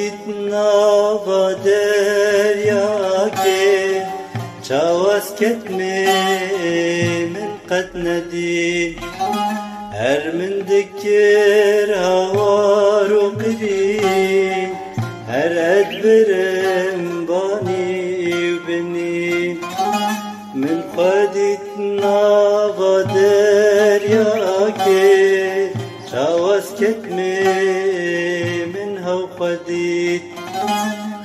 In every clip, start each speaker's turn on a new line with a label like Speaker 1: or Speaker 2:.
Speaker 1: خودت ناوا دریا که چاوز کتمی من قد ندی هر من دکر هوار و قری هر ادبرم بانی و بنی من خودت ناوا دریا که چاوز کتمی من هو خودت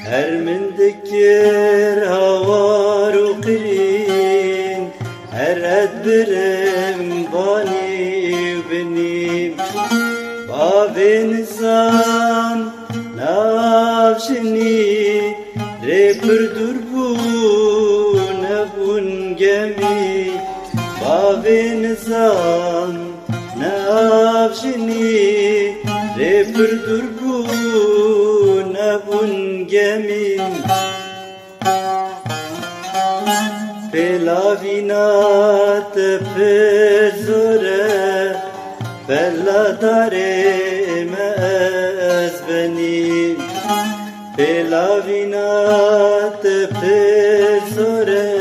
Speaker 1: هر من دکر هوار و قرین هر ادبرم بانی و بنیم باوی نزان نافشنی ری پر دور بون ابون گمی باوی نزان نافشنی ری پر دور بون ابون گمی پیلاوینات پر زوره بلا دارم از بنیم پیلاوینات پر زوره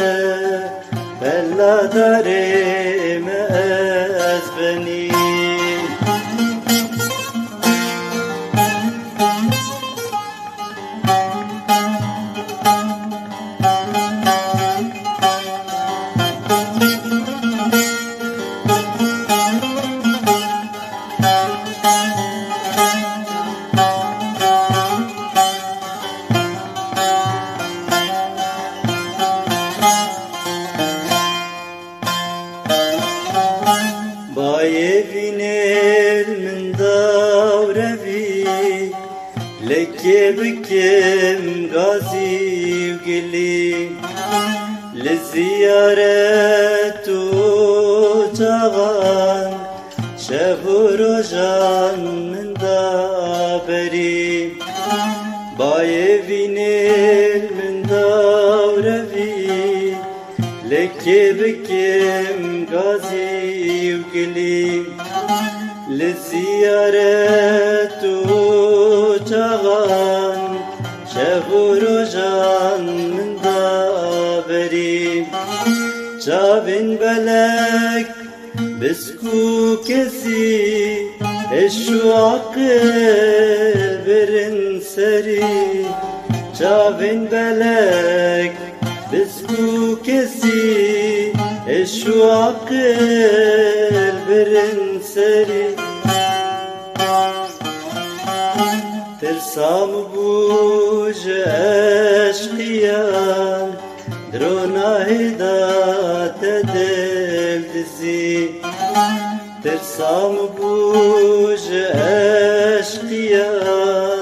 Speaker 1: بلا دارم از بنیم باي فينيل من دورفي لكي بكم غازي وقلي للزيارة وجغان شافوا رجان من دابري باي فينيل من دورفي لكي بكم غازي وقلي للزيارة وجغان شافوا رجان من دابري جابن بلك بسكو كسي الشواق برن سري جابن بلك بسكو كسي الشواق برن سري ترسام بوج اشقيان درونا هدا تدل دزي ترسام بوج اشقيان